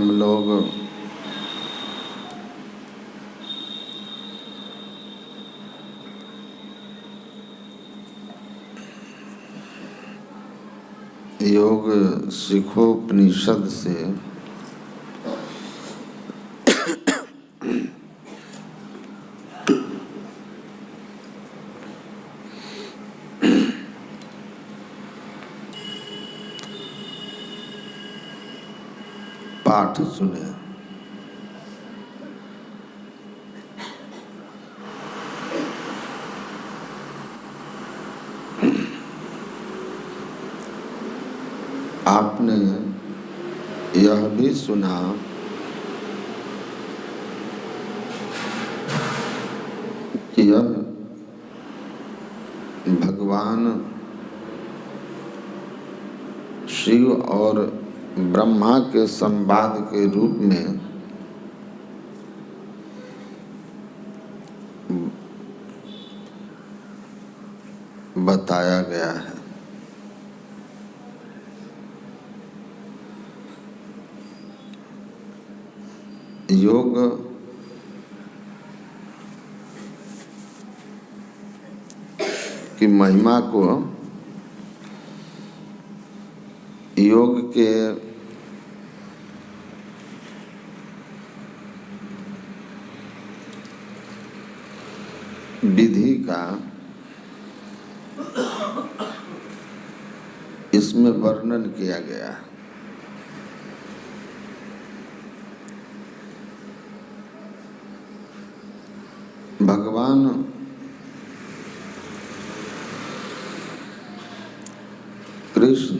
हम लोग योग शिखोपनिषद से पाठ सुने। आपने यह भी सुना कि यह भगवान शिव और ब्रह्मा के संवाद के रूप में बताया गया है। योग की महिमा को योग के विधि का इसमें वर्णन किया गया है। भगवान कृष्ण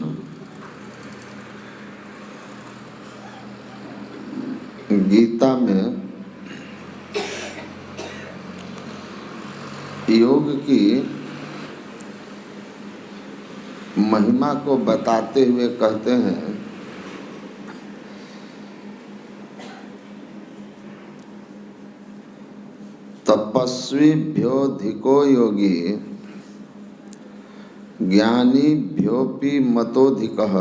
गीता में योग की महिमा को बताते हुए कहते हैं तपस्वीभ्योऽधिको योगी ज्ञानीभ्योऽपि मतोऽधिकः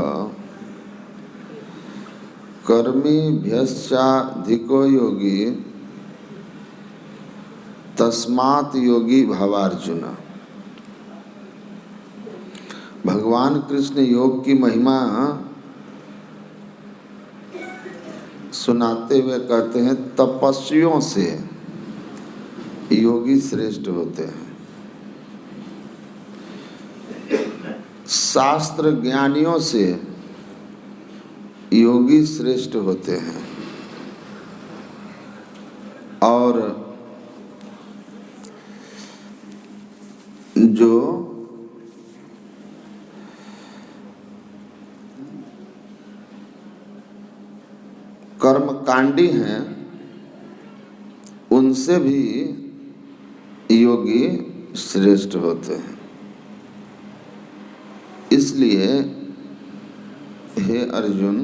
कर्मीभ्यश्चाधिको योगी तस्मात् योगी भवार्जुन। भगवान कृष्ण योग की महिमा सुनाते हुए कहते हैं तपस्वियों से योगी श्रेष्ठ होते हैं, शास्त्र ज्ञानियों से योगी श्रेष्ठ होते हैं, और जो कर्मकांडी हैं उनसे भी योगी श्रेष्ठ होते हैं। इसलिए हे अर्जुन,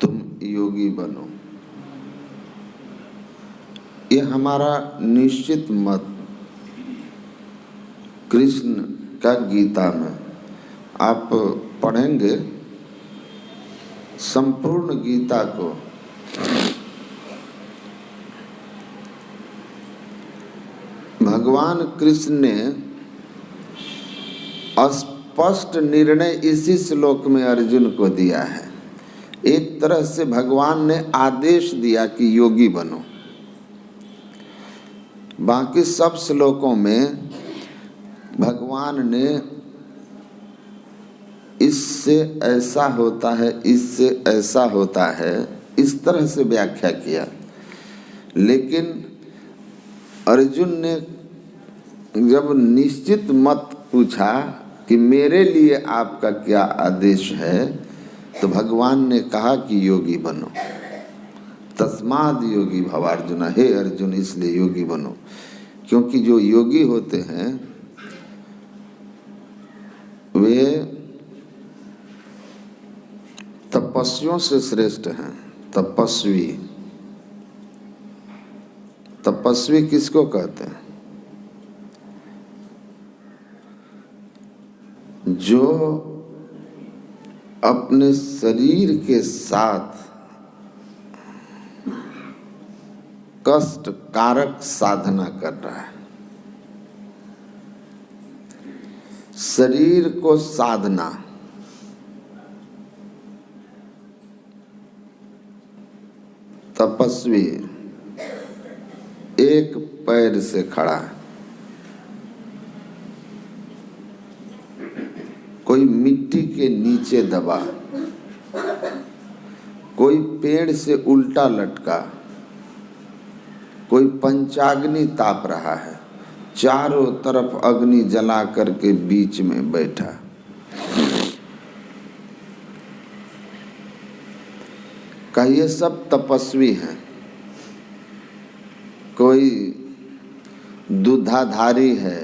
तुम योगी बनो। ये हमारा निश्चित मत कृष्ण का गीता में आप पढ़ेंगे संपूर्ण गीता को, भगवान कृष्ण ने स्पष्ट निर्णय इसी श्लोक में अर्जुन को दिया है। एक तरह से भगवान ने आदेश दिया कि योगी बनो। बाकी सब श्लोकों में भगवान ने इससे ऐसा होता है, इससे ऐसा होता है, इस तरह से व्याख्या किया। लेकिन अर्जुन ने जब निश्चित मत पूछा कि मेरे लिए आपका क्या आदेश है, तो भगवान ने कहा कि योगी बनो। तस्माद योगी भवार्जुन, हे अर्जुन इसलिए योगी बनो, क्योंकि जो योगी होते हैं वे तपस्वियों से श्रेष्ठ हैं। तपस्वी, तपस्वी किसको कहते हैं? जो अपने शरीर के साथ कष्ट कारक साधना कर रहा है। शरीर को साधना, तपस्वी एक पैर से खड़ा है, कोई मिट्टी के नीचे दबा, कोई पेड़ से उल्टा लटका, कोई पंचाग्नि ताप रहा है, चारों तरफ अग्नि जला करके बीच में बैठा। का ये सब तपस्वी हैं। कोई दूधाधारी है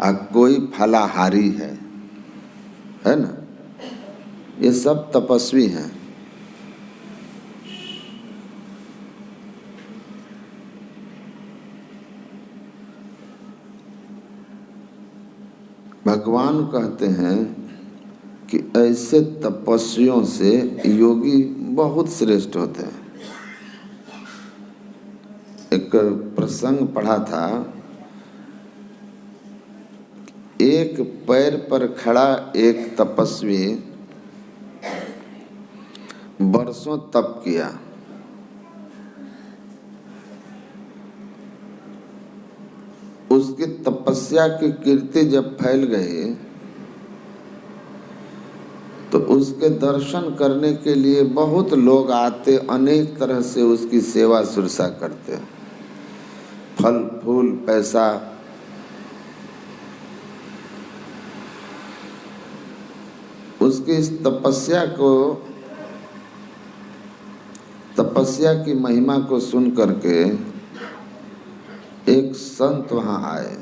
और कोई फलाहारी है ना, ये सब तपस्वी हैं। भगवान कहते हैं कि ऐसे तपस्वियों से योगी बहुत श्रेष्ठ होते हैं। एक प्रसंग पढ़ा था, एक पैर पर खड़ा एक तपस्वी बरसों तप किया। उसकी तपस्या की कीर्ति जब फैल गई तो उसके दर्शन करने के लिए बहुत लोग आते, अनेक तरह से उसकी सेवा शुश्रूषा करते, फल फूल पैसा। उसकी इस तपस्या की महिमा को सुन करके एक संत वहां आए।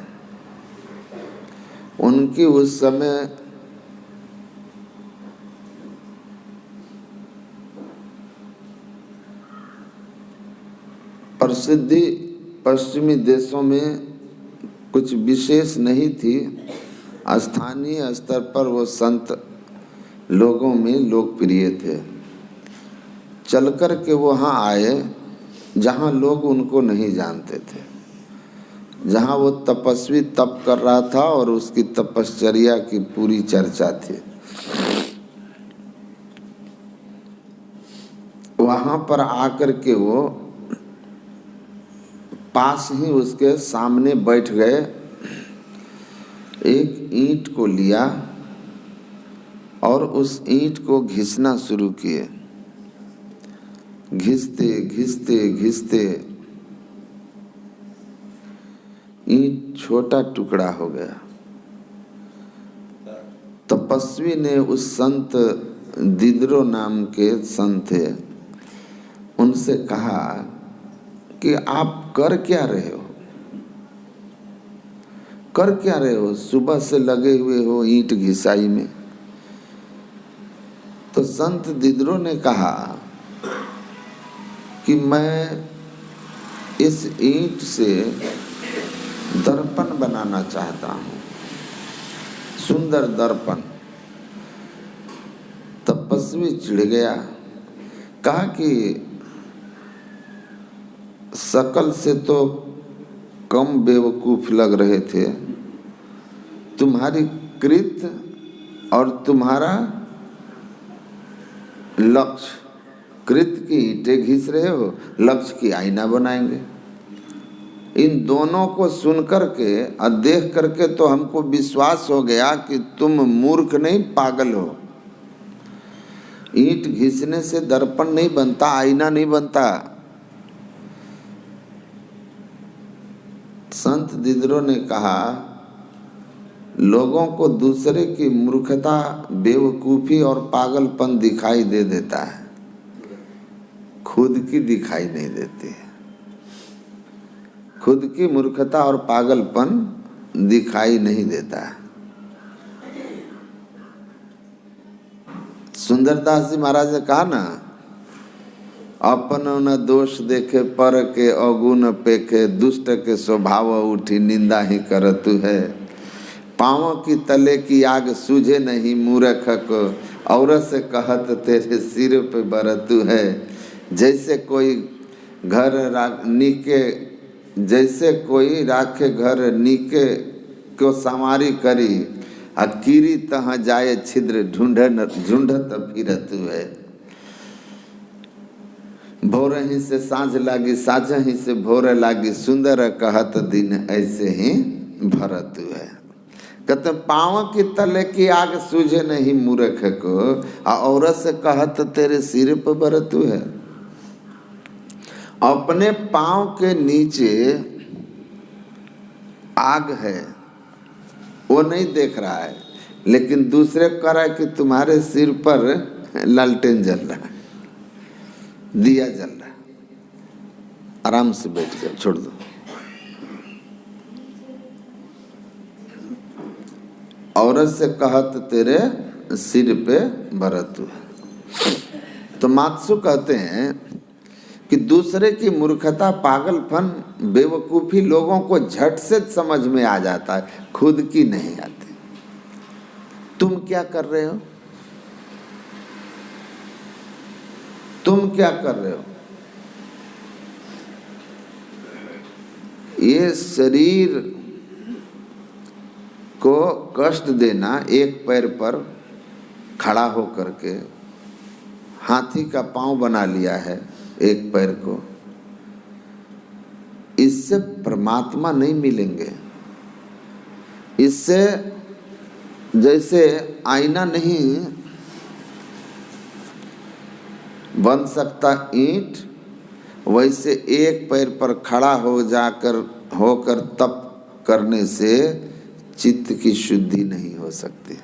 उनकी उस समय प्रसिद्धि पश्चिमी देशों में कुछ विशेष नहीं थी। स्थानीय स्तर पर वो संत लोगों में लोकप्रिय थे। चलकर के वहाँ आए जहाँ लोग उनको नहीं जानते थे, जहाँ वो तपस्वी तप कर रहा था और उसकी तपश्चर्या की पूरी चर्चा थी। वहाँ पर आकर के वो पास ही उसके सामने बैठ गए, एक ईंट को लिया और उस ईंट को घिसना शुरू किए। घिसते घिसते घिसते ईंट छोटा टुकड़ा हो गया। तपस्वी ने उस संत दिदरो नाम के संत थे, उनसे कहा कि आप कर क्या रहे हो, कर क्या रहे हो, सुबह से लगे हुए हो ईंट घिसाई में। तो संत दिदरो ने कहा कि मैं इस ईंट से दर्पण बनाना चाहता हूँ, सुंदर दर्पण। तपस्वी चिढ़ गया, कहा कि शकल से तो कम बेवकूफ लग रहे थे, तुम्हारी कृत और तुम्हारा लक्ष्य, कृत की ईंटें घिस रहे हो, लक्ष्य की आईना बनाएंगे। इन दोनों को सुनकर के और देख करके तो हमको विश्वास हो गया कि तुम मूर्ख नहीं पागल हो। ईंट घिसने से दर्पण नहीं बनता, आईना नहीं बनता। संत दिदरो ने कहा, लोगों को दूसरे की मूर्खता, बेवकूफी और पागलपन दिखाई दे देता है, खुद की दिखाई नहीं देती है। खुद की मूर्खता और पागलपन दिखाई नहीं देता है। सुंदरदास जी महाराज ने कहा ना, अपन न दोष देखे पर के अवगुण पेखे, दुष्ट के स्वभाव उठी निंदा ही करतु है। पाँव की तले की आग सूझे नहीं मूर्ख को, और से कहत तेरे सिर पे बरतु है। जैसे कोई घर नीके जैसे कोई राखे घर नीके को समारी करी आ कीरी तहाँ जाए छिद्र ढूंढत फिरत है। भोर ही से साँझ लागी साँझ ही से भोर लागी सुंदर कहत दिन ऐसे ही भरत है। कहते पाँव की तले की आग सूझे नहीं मूर्ख को, औरत से कहत तेरे सिर पर बरतु है। अपने पाँव के नीचे आग है वो नहीं देख रहा है, लेकिन दूसरे कह रहा है कि तुम्हारे सिर पर लालटेन जल रहा है, दिया जल रहा है, आराम से बैठ जाओ, छोड़ दो। औरत से कहत तेरे सिर पे बरतु है। तो मात्सु कहते हैं कि दूसरे की मूर्खता, पागलपन, बेवकूफ़ी लोगों को झट से समझ में आ जाता है, खुद की नहीं आती। तुम क्या कर रहे हो? तुम क्या कर रहे हो? ये शरीर को कष्ट देना, एक पैर पर खड़ा होकर के हाथी का पांव बना लिया है एक पैर को, इससे परमात्मा नहीं मिलेंगे। इससे जैसे आईना नहीं बन सकता ईंट, वैसे एक पैर पर खड़ा होकर तप करने से चित्त की शुद्धि नहीं हो सकती।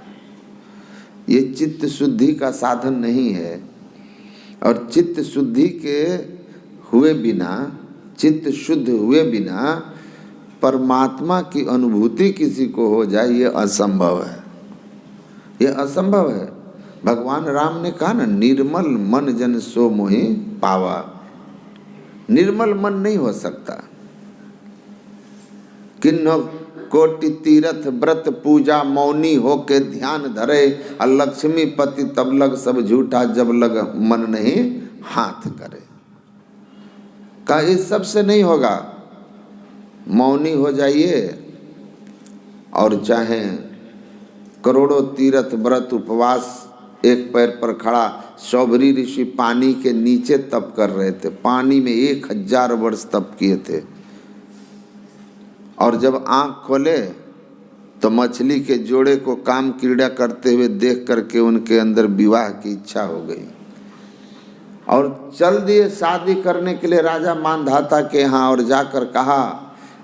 ये चित्त शुद्धि का साधन नहीं है, और चित्त शुद्धि के हुए बिना, चित्त शुद्ध हुए बिना परमात्मा की अनुभूति किसी को हो जाए, ये असंभव है। ये असंभव है। भगवान राम ने कहा ना, निर्मल मन जन सो मोहि पावा। निर्मल मन नहीं हो सकता। किन्नो कोटि तीर्थ व्रत पूजा मौनी हो के ध्यान धरे, और लक्ष्मी पति तब लग सब झूठा, जब लग मन नहीं हाथ करे। का इस सब से नहीं होगा। मौनी हो जाइए, और चाहे करोड़ों तीर्थ व्रत उपवास, एक पैर पर खड़ा। शौभरी ऋषि पानी के नीचे तप कर रहे थे, पानी में 1000 वर्ष तप किए थे, और जब आंख खोले तो मछली के जोड़े को काम क्रीड़ा करते हुए देख करके उनके अंदर विवाह की इच्छा हो गई, और चल दिए शादी करने के लिए राजा मानधाता के यहाँ, और जाकर कहा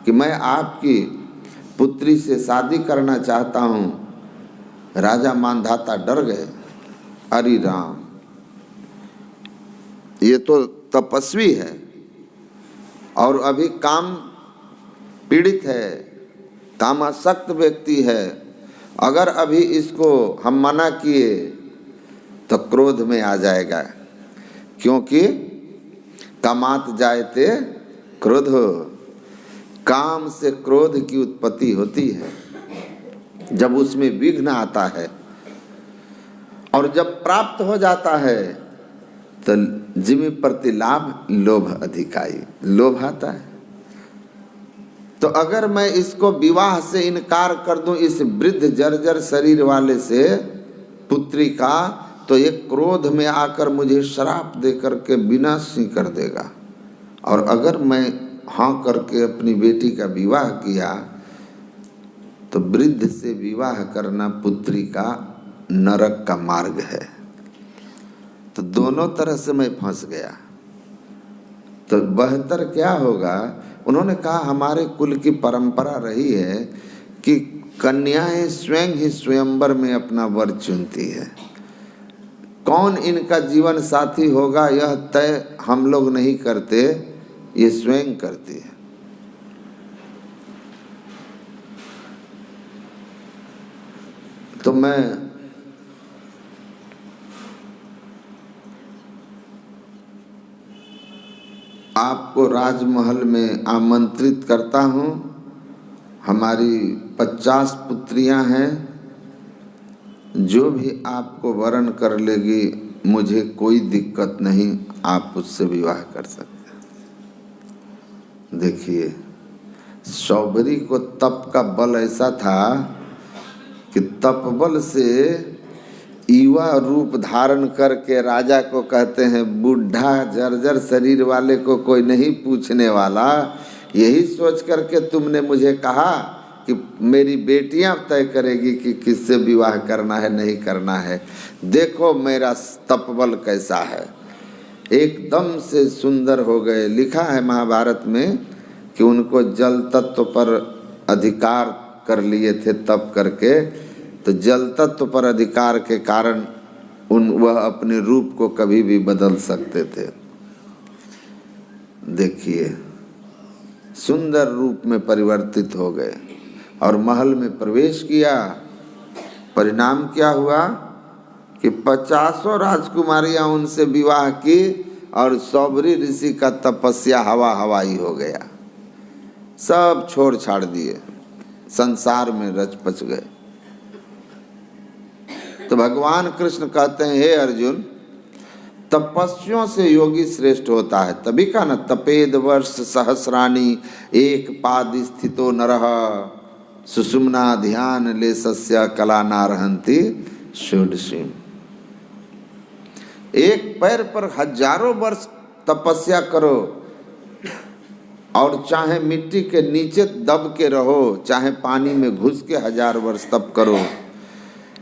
कि मैं आपकी पुत्री से शादी करना चाहता हूँ। राजा मानधाता डर गए, अरे राम, ये तो तपस्वी है और अभी काम पीड़ित है, कामासक्त व्यक्ति है, अगर अभी इसको हम मना किए तो क्रोध में आ जाएगा, क्योंकि कामात जायते क्रोध, काम से क्रोध की उत्पत्ति होती है जब उसमें विघ्न आता है, और जब प्राप्त हो जाता है तो जिम्मे प्रति लाभ लोभ अधिकाई, लोभ आता है। तो अगर मैं इसको विवाह से इनकार कर दूं, इस वृद्ध जर्जर शरीर वाले से पुत्री का, तो ये क्रोध में आकर मुझे श्राप दे करके विनाश ही कर देगा। और अगर मैं हाँ करके अपनी बेटी का विवाह किया तो वृद्ध से विवाह करना पुत्री का नरक का मार्ग है। तो दोनों तरह से मैं फंस गया। तो बेहतर क्या होगा? उन्होंने कहा हमारे कुल की परंपरा रही है कि कन्याएं स्वयं ही स्वयंवर में अपना वर चुनती है। कौन इनका जीवन साथी होगा यह तय हम लोग नहीं करते, ये स्वयं करती है। तो मैं आपको राजमहल में आमंत्रित करता हूँ। हमारी 50 पुत्रियां हैं, जो भी आपको वरण कर लेगी मुझे कोई दिक्कत नहीं, आप उससे विवाह कर सकते हैं। देखिए, शौभरी को तप का बल ऐसा था कि तप बल से युवा रूप धारण करके राजा को कहते हैं, बूढ़ा जर्जर शरीर वाले को कोई नहीं पूछने वाला, यही सोच करके तुमने मुझे कहा कि मेरी बेटियां तय करेगी कि किससे विवाह करना है नहीं करना है। देखो मेरा तपबल कैसा है, एकदम से सुंदर हो गए। लिखा है महाभारत में कि उनको जल तत्व पर अधिकार कर लिए थे तप करके, तो जल तत्व पर अधिकार के कारण वह अपने रूप को कभी भी बदल सकते थे। देखिए, सुंदर रूप में परिवर्तित हो गए और महल में प्रवेश किया। परिणाम क्या हुआ कि 50 राजकुमारियां उनसे विवाह की और शौभरी ऋषि का तपस्या हवा हवाई हो गया। सब छोड़ छाड़ दिए, संसार में रच पच गए। तो भगवान कृष्ण कहते हैं, हे अर्जुन, तपस्वियों से योगी श्रेष्ठ होता है। तभी का न तपेद वर्ष सहस्राणी एक पाद स्थितो नरः सुषुम्ना ध्यान ले सस्य कला नारहंति षोडशीम। एक पैर पर हजारों वर्ष तपस्या करो और चाहे मिट्टी के नीचे दब के रहो, चाहे पानी में घुस के 1000 वर्ष तप करो,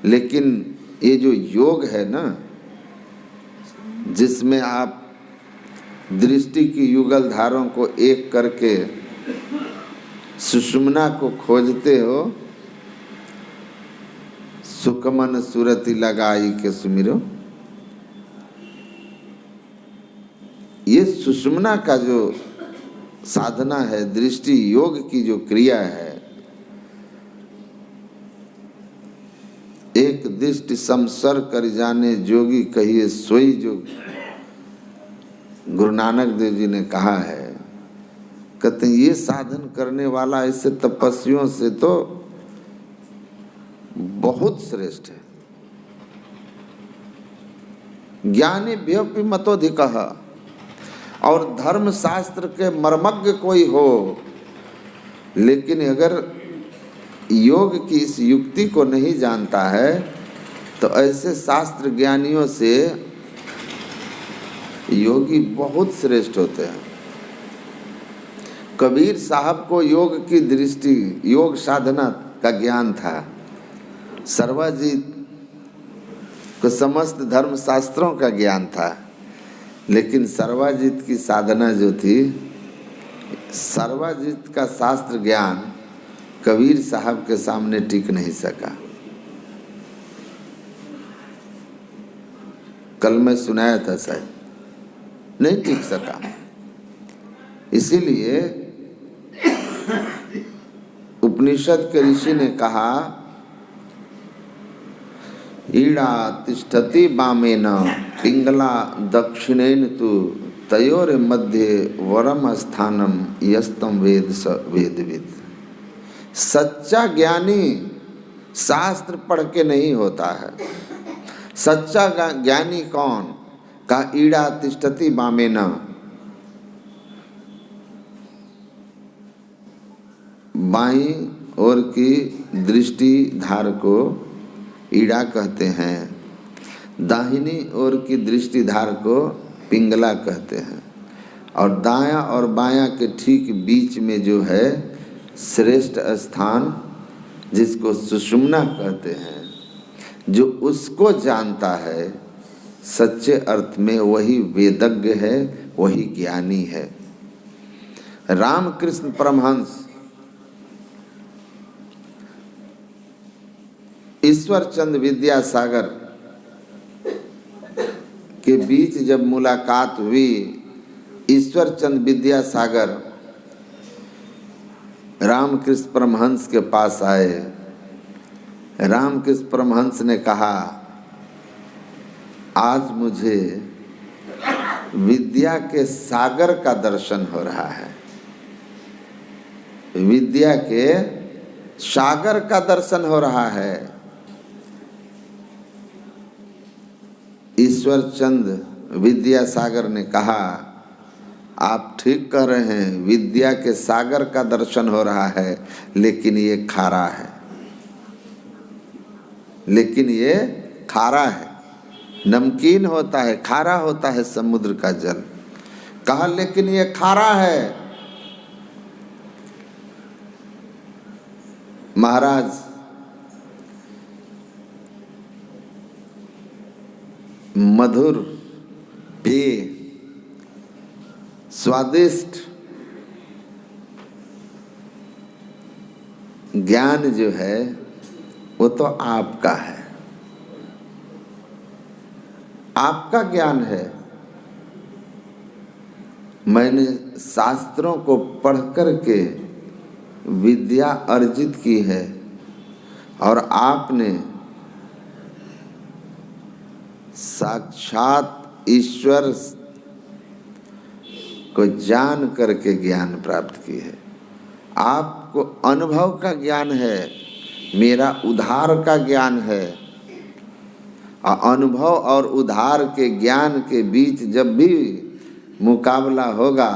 लेकिन ये जो योग है ना, जिसमें आप दृष्टि की युगल धारों को एक करके सुषुम्ना को खोजते हो, सुकमन सुरति लगाई के सुमिरो, ये सुषुम्ना का जो साधना है, दृष्टि योग की जो क्रिया है, एक दृष्टि समसर कर जाने जोगी कहिए सोई, जो गुरु नानक देव जी ने कहा है। कहते हैं ये साधन करने वाला ऐसे तपस्वियों से तो बहुत श्रेष्ठ है। ज्ञानी भ्योपि मतोधिकः, और धर्म शास्त्र के मर्मज्ञ कोई हो, लेकिन अगर योग की इस युक्ति को नहीं जानता है तो ऐसे शास्त्र ज्ञानियों से योगी बहुत श्रेष्ठ होते हैं। कबीर साहब को योग की दृष्टि, योग साधना का ज्ञान था। सर्वाजीत को समस्त धर्म शास्त्रों का ज्ञान था, लेकिन सर्वाजीत की साधना जो थी, सर्वाजीत का शास्त्र ज्ञान कबीर साहब के सामने टिक नहीं सका। कल मैं सुनाया था शायद, नहीं टिक सका। इसीलिए उपनिषद के ऋषि ने कहा, ईड़ा तिष्ठति बामेन पिंगला दक्षिणेन तु तयोर मध्ये वरम स्थानम यस्तम वेद स वेदविद। सच्चा ज्ञानी शास्त्र पढ़ के नहीं होता है। सच्चा ज्ञानी कौन? का ईड़ा तिष्ठति बामेन, बाईं ओर की दृष्टि धार को ईड़ा कहते हैं, दाहिनी ओर की दृष्टि धार को पिंगला कहते हैं, और दायां और बायां के ठीक बीच में जो है श्रेष्ठ स्थान, जिसको सुषुम्ना कहते हैं, जो उसको जानता है सच्चे अर्थ में वही वेदज्ञ है, वही ज्ञानी है। रामकृष्ण परमहंस ईश्वर चंद विद्यासागर के बीच जब मुलाकात हुई, ईश्वर चंद विद्यासागर रामकृष्ण परमहंस के पास आए। रामकृष्ण परमहंस ने कहा, आज मुझे विद्या के सागर का दर्शन हो रहा है। विद्या के सागर का दर्शन हो रहा है। ईश्वर चंद विद्यासागर ने कहा आप ठीक कह रहे हैं, विद्या के सागर का दर्शन हो रहा है, लेकिन ये खारा है, लेकिन ये खारा है। नमकीन होता है, खारा होता है समुद्र का जल। कहा लेकिन ये खारा है। महाराज मधुर पेय स्वादिष्ट ज्ञान जो है वो तो आपका है, आपका ज्ञान है। मैंने शास्त्रों को पढ़ करके विद्या अर्जित की है और आपने साक्षात ईश्वर को जान करके ज्ञान प्राप्त की है। आपको अनुभव का ज्ञान है, मेरा उधार का ज्ञान है। अनुभव और उधार के ज्ञान के बीच जब भी मुकाबला होगा,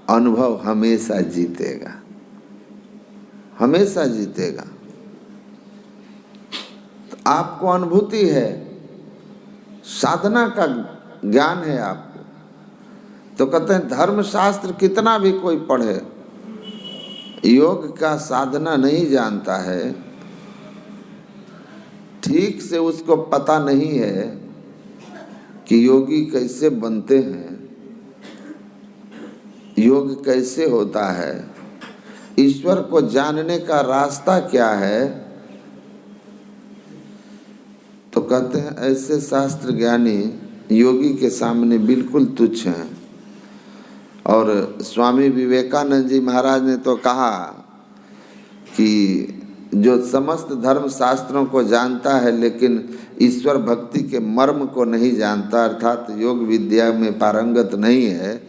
अनुभव हमेशा जीतेगा, हमेशा जीतेगा। तो आपको अनुभूति है, साधना का ज्ञान है आपको। तो कहते हैं धर्मशास्त्र कितना भी कोई पढ़े, योग का साधना नहीं जानता है, ठीक से उसको पता नहीं है कि योगी कैसे बनते हैं, योग कैसे होता है, ईश्वर को जानने का रास्ता क्या है, तो कहते हैं ऐसे शास्त्र ज्ञानी योगी के सामने बिल्कुल तुच्छ हैं। और स्वामी विवेकानंद जी महाराज ने तो कहा कि जो समस्त धर्म शास्त्रों को जानता है लेकिन ईश्वर भक्ति के मर्म को नहीं जानता, अर्थात योग विद्या में पारंगत नहीं है,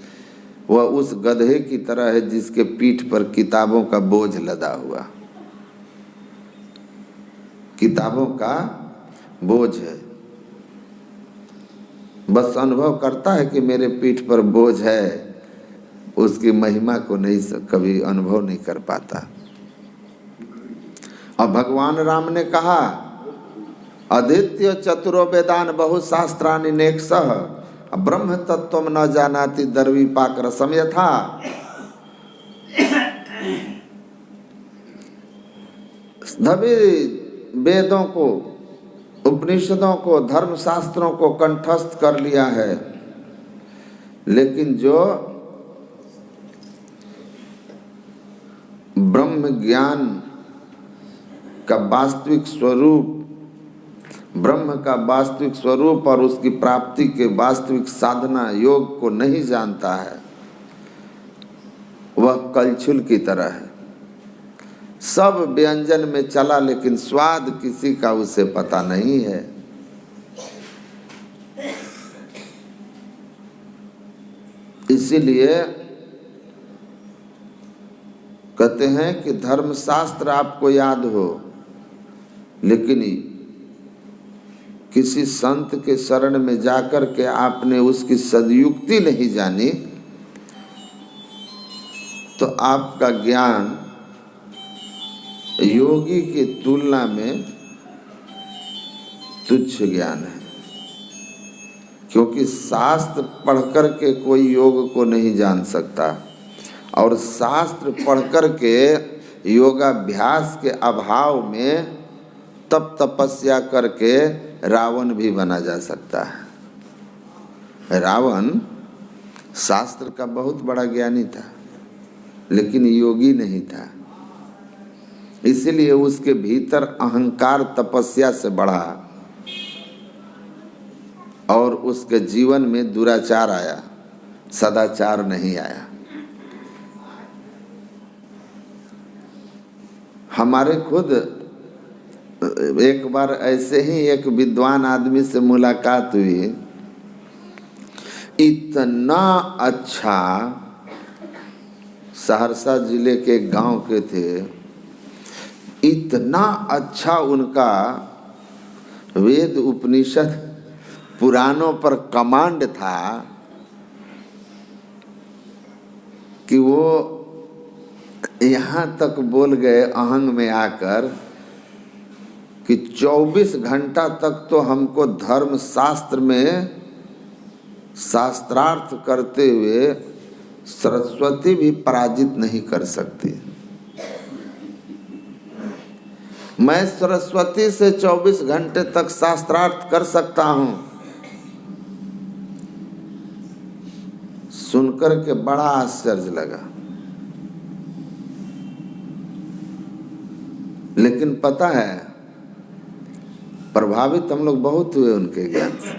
वह उस गधे की तरह है जिसके पीठ पर किताबों का बोझ लदा हुआ, किताबों का बोझ है। बस अनुभव करता है कि मेरे पीठ पर बोझ है, उसकी महिमा को नहीं कभी अनुभव नहीं कर पाता। और भगवान राम ने कहा अद्वितीय चतुरो वेदान बहुशास्त्राणि नेकशः ब्रह्म तत्त्वम न जानाति दर्वीपाक रसम यथा। सभी वेदों को, उपनिषदों को, धर्मशास्त्रों को कंठस्थ कर लिया है, लेकिन जो ब्रह्म ज्ञान का वास्तविक स्वरूप, ब्रह्म का वास्तविक स्वरूप और उसकी प्राप्ति के वास्तविक साधना योग को नहीं जानता है, वह कलछुल की तरह है। सब व्यंजन में चला लेकिन स्वाद किसी का उसे पता नहीं है। इसीलिए कहते हैं कि धर्मशास्त्र आपको याद हो, लेकिन किसी संत के शरण में जाकर के आपने उसकी सदयुक्ति नहीं जानी, तो आपका ज्ञान योगी की तुलना में तुच्छ ज्ञान है। क्योंकि शास्त्र पढ़कर के कोई योग को नहीं जान सकता, और शास्त्र पढ़कर के योगाभ्यास के अभाव में तप तपस्या करके रावण भी बना जा सकता है। रावण शास्त्र का बहुत बड़ा ज्ञानी था, लेकिन योगी नहीं था। इसीलिए उसके भीतर अहंकार तपस्या से बढ़ा और उसके जीवन में दुराचार आया, सदाचार नहीं आया। हमारे खुद एक बार ऐसे ही एक विद्वान आदमी से मुलाकात हुई, इतना अच्छा, सहरसा जिले के गांव के थे, इतना अच्छा उनका वेद उपनिषद पुराणों पर कमांड था कि वो यहाँ तक बोल गए अहंग में आकर कि 24 घंटा तक तो हमको धर्म शास्त्र में शास्त्रार्थ करते हुए सरस्वती भी पराजित नहीं कर सकती। मैं सरस्वती से 24 घंटे तक शास्त्रार्थ कर सकता हूं। सुनकर के बड़ा आश्चर्य लगा, लेकिन पता है प्रभावित हम लोग बहुत हुए उनके ज्ञान से।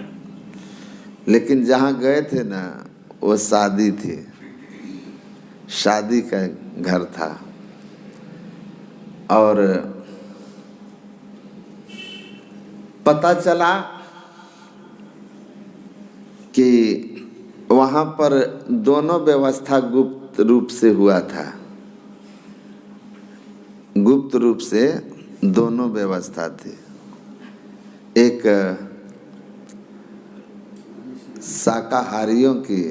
लेकिन जहाँ गए थे ना, वो शादी थी, शादी का घर था, और पता चला कि वहाँ पर दोनों व्यवस्था गुप्त रूप से हुआ था। गुप्त रूप से दोनों व्यवस्था थी, एक शाकाहारियों की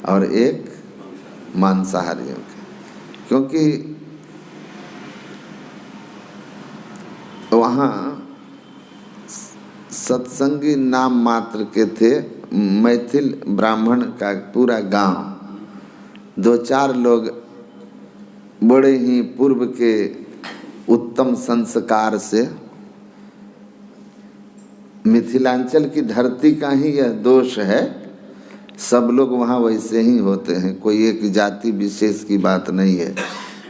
और एक मांसाहारियों की, क्योंकि वहाँ सत्संगी नाम मात्र के थे। मैथिल ब्राह्मण का पूरा गांव, 2-4 लोग बड़े ही पूर्व के उत्तम संस्कार से, मिथिलांचल की धरती का ही यह दोष है, सब लोग वहाँ वैसे ही होते हैं, कोई एक जाति विशेष की बात नहीं है।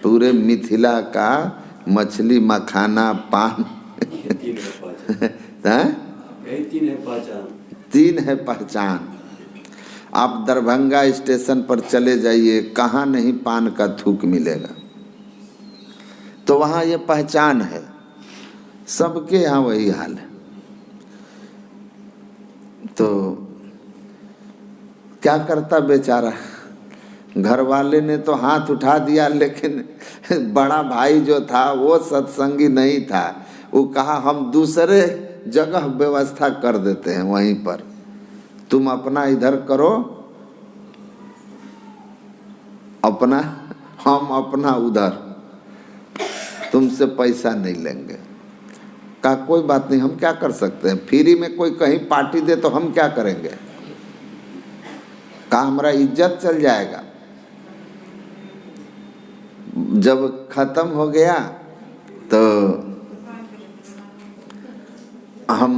पूरे मिथिला का मछली मखाना पान तीन है पहचान। आप दरभंगा स्टेशन पर चले जाइए, कहाँ नहीं पान का थूक मिलेगा। तो वहाँ ये पहचान है, सबके यहाँ वही हाल है। तो क्या करता बेचारा, घर वाले ने तो हाथ उठा दिया, लेकिन बड़ा भाई जो था वो सत्संगी नहीं था। वो कहा हम दूसरे जगह व्यवस्था कर देते हैं, वहीं पर तुम अपना इधर करो, अपना हम अपना उधर, तुमसे पैसा नहीं लेंगे। कहा कोई बात नहीं, हम क्या कर सकते हैं, फ्री में कोई कहीं पार्टी दे तो हम क्या करेंगे। कहा हमारा इज्जत चल जाएगा। जब खत्म हो गया तो हम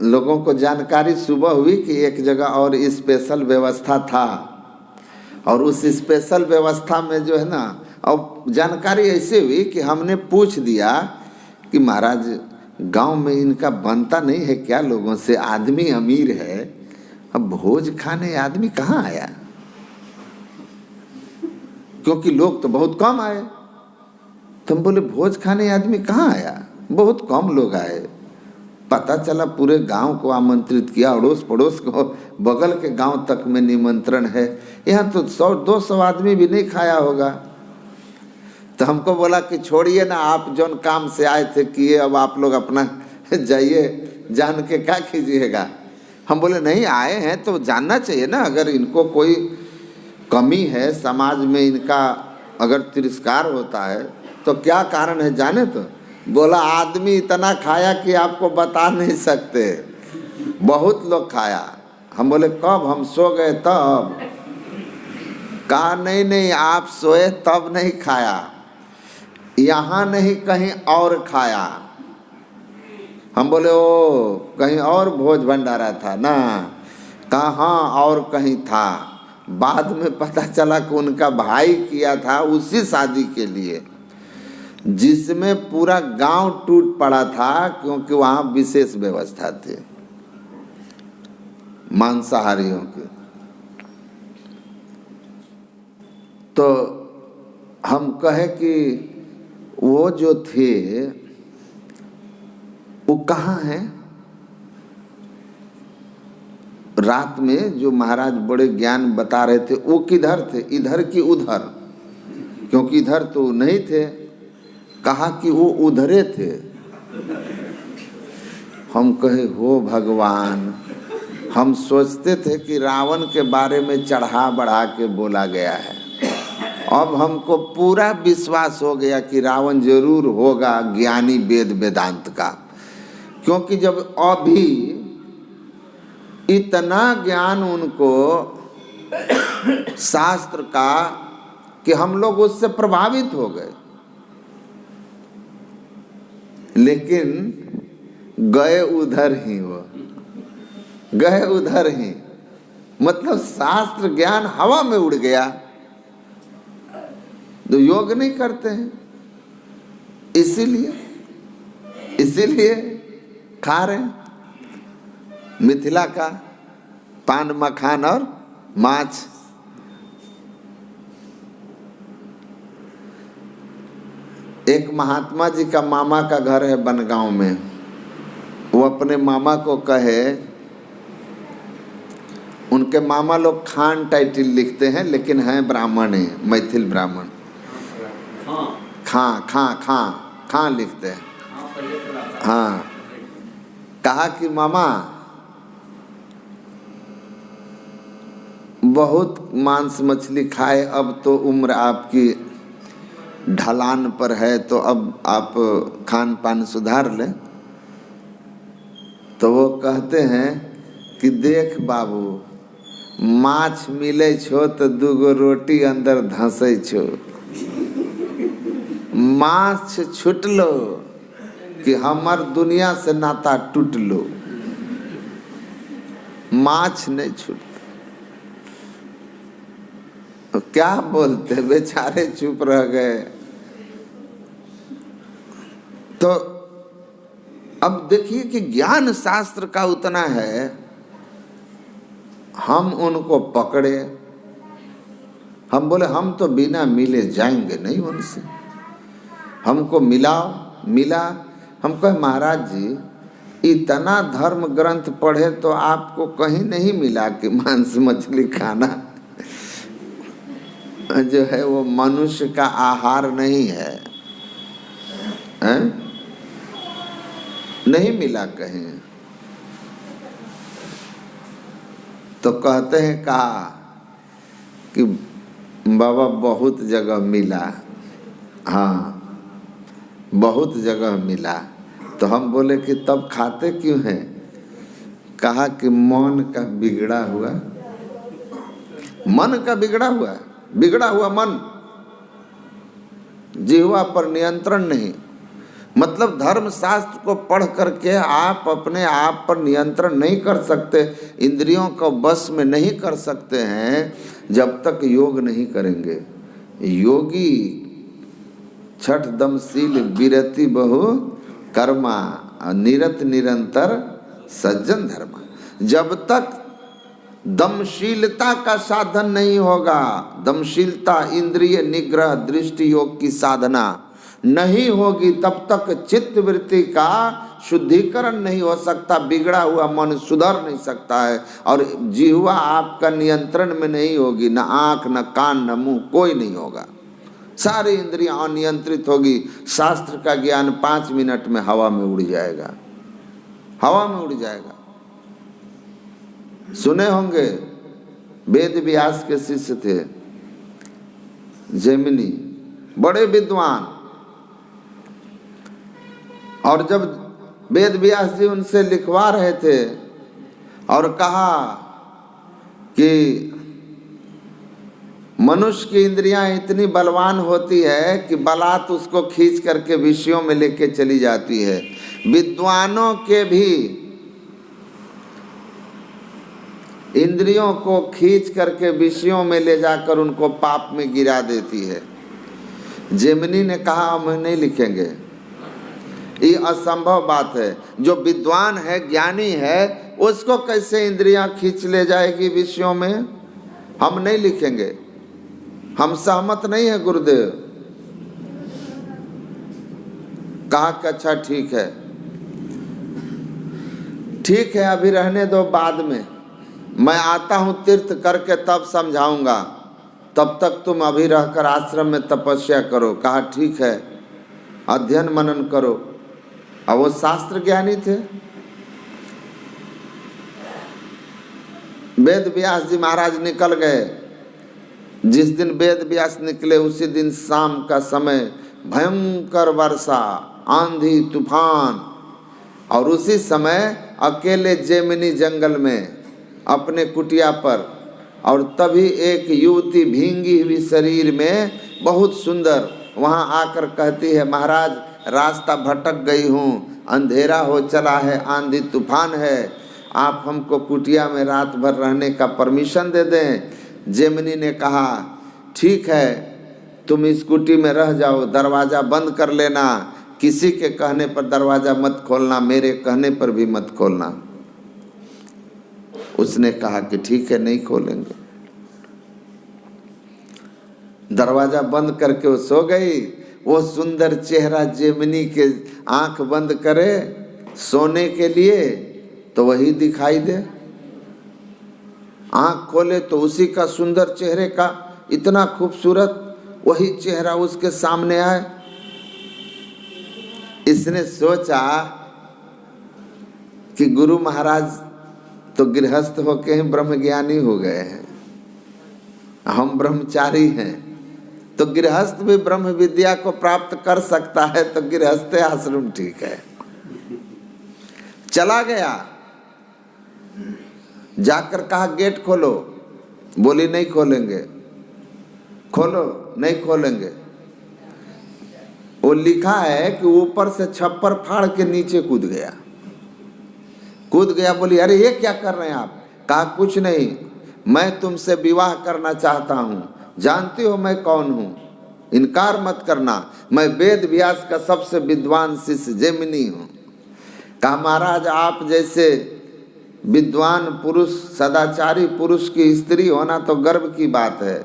लोगों को जानकारी सुबह हुई कि एक जगह और स्पेशल व्यवस्था था, और उस स्पेशल व्यवस्था में जो है ना, और जानकारी ऐसे हुई कि हमने पूछ दिया कि महाराज गांव में इनका बनता नहीं है क्या लोगों से, आदमी अमीर है, अब भोज खाने आदमी कहाँ आया, क्योंकि लोग तो बहुत कम आए। तो हम बोले भोज खाने आदमी कहाँ आया, बहुत कम लोग आए। पता चला पूरे गांव को आमंत्रित किया, अड़ोस पड़ोस को, बगल के गांव तक में निमंत्रण है, यहाँ तो 100-200 आदमी भी नहीं खाया होगा। तो हमको बोला कि छोड़िए ना, आप जौन काम से आए थे किए, अब आप लोग अपना जाइए, जान के क्या कीजिएगा। हम बोले नहीं, आए हैं तो जानना चाहिए ना, अगर इनको कोई कमी है समाज में, इनका अगर तिरस्कार होता है तो क्या कारण है जाने। तो बोला आदमी इतना खाया कि आपको बता नहीं सकते, बहुत लोग खाया। हम बोले कब, हम सो गए तब। कहा नहीं नहीं, आप सोए तब नहीं खाया, यहाँ नहीं कहीं और खाया। हम बोले ओ कहीं और भोज भंडारा था ना। कहा हाँ और कहीं था। बाद में पता चला कि उनका भाई किया था उसी शादी के लिए, जिसमें पूरा गांव टूट पड़ा था, क्योंकि वहाँ विशेष व्यवस्था थी मांसाहारियों की। तो हम कहे कि वो जो थे वो कहाँ हैं। रात में जो महाराज बड़े ज्ञान बता रहे थे वो किधर थे, इधर की उधर, क्योंकि इधर तो नहीं थे। कहा कि वो उधरे थे। हम कहे हो भगवान, हम सोचते थे कि रावण के बारे में चढ़ा बढ़ा के बोला गया है, अब हमको पूरा विश्वास हो गया कि रावण जरूर होगा ज्ञानी वेद वेदांत का, क्योंकि जब अभी इतना ज्ञान उनको शास्त्र का कि हम लोग उससे प्रभावित हो गए, लेकिन गए उधर ही, वो गए उधर ही, मतलब शास्त्र ज्ञान हवा में उड़ गया। तो योग नहीं करते हैं, इसीलिए खा रहे हैं मिथिला का पान मखान और माछ। एक महात्मा जी का मामा का घर है बनगांव में। वो अपने मामा को कहे, उनके मामा लोग खान टाइटल लिखते हैं लेकिन हैं ब्राह्मण हैं, मैथिल ब्राह्मण। खां लिखते हैं। हाँ, कहा कि मामा बहुत मांस मछली खाए, अब तो उम्र आपकी ढलान पर है, तो अब आप खान पान सुधार लें। तो वो कहते हैं कि देख बाबू, माछ मिले छो तो दूगो रोटी अंदर धंसे छो, माछ छुटलो कि हमार दुनिया से नाता टूटलो, माछ नहीं छूटता। तो क्या बोलते, बेचारे चुप रह गए। तो अब देखिए कि ज्ञान शास्त्र का उतना है, हम उनको पकड़े, हम बोले हम तो बिना मिले जाएंगे नहीं उनसे, हमको मिला। हम कहे महाराज जी इतना धर्म ग्रंथ पढ़े तो आपको कहीं नहीं मिला कि मांस मछली खाना जो है वो मनुष्य का आहार नहीं है, हैं? नहीं मिला कहीं। तो कहते हैं कहा कि बाबा बहुत जगह मिला, हाँ बहुत जगह मिला। तो हम बोले कि तब खाते क्यों हैं? कहा कि मन का बिगड़ा हुआ, मन का बिगड़ा हुआ मन, जिह्वा पर नियंत्रण नहीं। मतलब धर्म शास्त्र को पढ़ करके आप अपने आप पर नियंत्रण नहीं कर सकते, इंद्रियों को बस में नहीं कर सकते हैं जब तक योग नहीं करेंगे। योगी छठ दमशील विरति बहु कर्मा, निरत निरंतर सज्जन धर्मा। जब तक दमशीलता का साधन नहीं होगा, दमशीलता इंद्रिय निग्रह दृष्टि योग की साधना नहीं होगी, तब तक चित्त वृत्ति का शुद्धिकरण नहीं हो सकता, बिगड़ा हुआ मन सुधर नहीं सकता है, और जिह्वा आपका नियंत्रण में नहीं होगी, न आँख न कान न मुंह, कोई नहीं होगा, सारी इंद्रियां अनियंत्रित होगी। शास्त्र का ज्ञान 5 मिनट में हवा में उड़ जाएगा, हवा में उड़ जाएगा। सुने होंगे वेद व्यास के शिष्य थे जैमिनी, बड़े विद्वान, और जब वेद व्यास जी उनसे लिखवा रहे थे और कहा कि मनुष्य की इंद्रियां इतनी बलवान होती है कि बलात् उसको खींच करके विषयों में लेके चली जाती है, विद्वानों के भी इंद्रियों को खींच करके विषयों में ले जाकर उनको पाप में गिरा देती है। जैमिनी ने कहा हम नहीं लिखेंगे, ये असंभव बात है, जो विद्वान है ज्ञानी है उसको कैसे इंद्रियां खींच ले जाएगी विषयों में, हम नहीं लिखेंगे, हम सहमत नहीं है गुरुदेव। कहा कि अच्छा ठीक है अभी रहने दो, बाद में मैं आता हूँ तीर्थ करके तब समझाऊंगा, तब तक तुम अभी रहकर आश्रम में तपस्या करो। कहा ठीक है, अध्ययन मनन करो। अब वो शास्त्र ज्ञानी थे। वेद व्यास जी महाराज निकल गए, जिस दिन वेद व्यास निकले उसी दिन शाम का समय भयंकर वर्षा, आंधी, तूफान, और उसी समय अकेले जैमिनी जंगल में अपने कुटिया पर, और तभी एक युवती भींगी हुई शरीर में बहुत सुंदर वहाँ आकर कहती है, महाराज रास्ता भटक गई हूँ, अंधेरा हो चला है, आंधी तूफान है, आप हमको कुटिया में रात भर रहने का परमिशन दे दें। जैमिनी ने कहा ठीक है, तुम इस कुटी में रह जाओ, दरवाज़ा बंद कर लेना, किसी के कहने पर दरवाज़ा मत खोलना, मेरे कहने पर भी मत खोलना। उसने कहा कि ठीक है, नहीं खोलेंगे। दरवाज़ा बंद करके वो सो गई। वो सुंदर चेहरा जैमिनी के आंख बंद करे सोने के लिए तो वही दिखाई दे, आंख खोले तो उसी का सुंदर चेहरे का इतना खूबसूरत वही चेहरा उसके सामने आए। इसने सोचा कि गुरु महाराज तो गृहस्थ होके ही ब्रह्मज्ञानी हो गए हैं, हम ब्रह्मचारी हैं, तो गृहस्थ भी ब्रह्म विद्या को प्राप्त कर सकता है, तो गृहस्थ आश्रम ठीक है। चला गया, जाकर कहा गेट खोलो, बोली नहीं खोलेंगे। खोलो, नहीं खोलेंगे। वो लिखा है कि ऊपर से छप्पर फाड़ के नीचे कूद गया। बोली अरे ये क्या कर रहे हैं आप? कहा कुछ नहीं, मैं तुमसे विवाह करना चाहता हूँ, जानती हो मैं कौन हूँ, इनकार मत करना, मैं वेद व्यास का सबसे विद्वान शिष्य जैमिनी हूँ। कहा महाराज आप जैसे विद्वान पुरुष, सदाचारी पुरुष की स्त्री होना तो गर्व की बात है।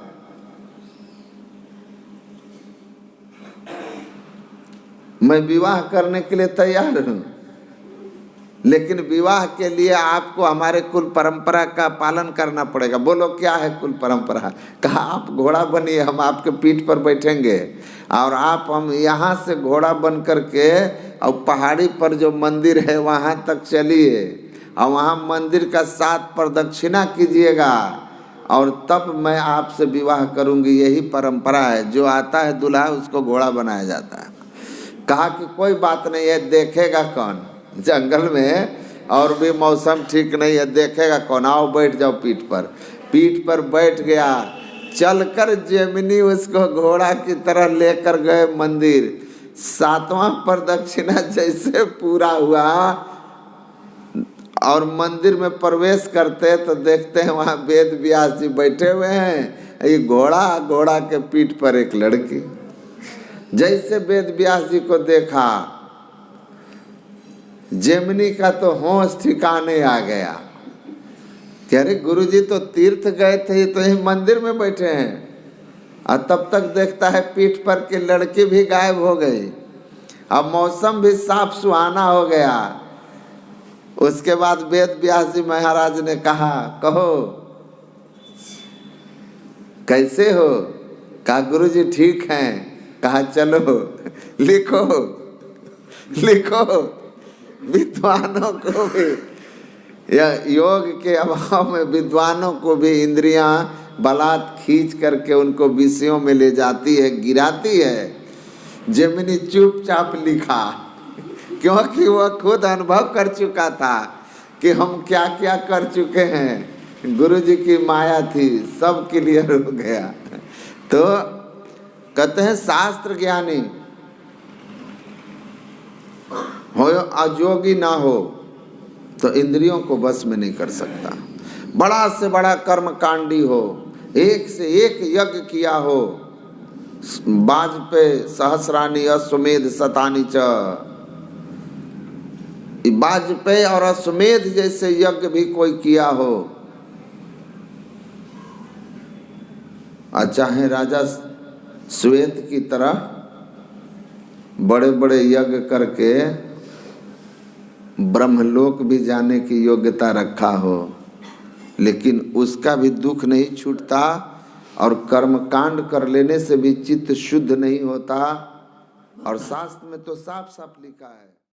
मैं विवाह करने के लिए तैयार हूँ, लेकिन विवाह के लिए आपको हमारे कुल परंपरा का पालन करना पड़ेगा। बोलो क्या है कुल परंपरा? कहा आप घोड़ा बनिए, हम आपके पीठ पर बैठेंगे और आप हम यहाँ से घोड़ा बन करके और पहाड़ी पर जो मंदिर है वहाँ तक चलिए और वहाँ मंदिर का 7 प्रदक्षिणा कीजिएगा और तब मैं आपसे विवाह करूँगी। यही परंपरा है, जो आता है दूल्हा उसको घोड़ा बनाया जाता है। कहा कि कोई बात नहीं है, देखेगा कौन, जंगल में और भी मौसम ठीक नहीं है, देखेगा कौन, आओ बैठ जाओ पीठ पर बैठ गया। चलकर जैमिनी उसको घोड़ा की तरह लेकर गए मंदिर। 7वां प्रदक्षिणा जैसे पूरा हुआ और मंदिर में प्रवेश करते तो देखते हैं वहाँ वेद व्यास जी बैठे हुए हैं, ये घोड़ा के पीठ पर एक लड़की। जैसे वेद व्यास जी को देखा, जैमिनी का तो होश ठिकाने आ गया कि अरे गुरु जी तो तीर्थ गए थे, तो यही मंदिर में बैठे हैं। और तब तक देखता है पीठ पर की लड़की भी गायब हो गई, अब मौसम भी साफ सुहाना हो गया। उसके बाद वेद व्यास जी महाराज ने कहा कहो कैसे हो? कहा गुरु जी ठीक हैं। कहा चलो लिखो विद्वानों को भी, योग के अभाव में विद्वानों को भी इंद्रियां बलात् खींच करके उनको विषयों में ले जाती है, गिराती है। जैमिनी चुपचाप लिखा, क्योंकि वह खुद अनुभव कर चुका था कि हम क्या क्या कर चुके हैं। गुरु जी की माया थी, सब क्लियर हो गया। तो कहते हैं शास्त्र ज्ञानी हो अयोगी ना हो तो इंद्रियों को बस में नहीं कर सकता। बड़ा से बड़ा कर्मकांडी हो, एक से एक यज्ञ किया हो, वाजपेयी सहस्रानी अश्वमेध शतानि च, वाजपेयी और अश्वमेध जैसे यज्ञ भी कोई किया हो, चाहे राजा श्वेत की तरह बड़े बड़े यज्ञ करके ब्रह्मलोक भी जाने की योग्यता रखा हो, लेकिन उसका भी दुख नहीं छूटता और कर्मकांड कर लेने से भी चित्त शुद्ध नहीं होता। और शास्त्र में तो साफ साफ लिखा है।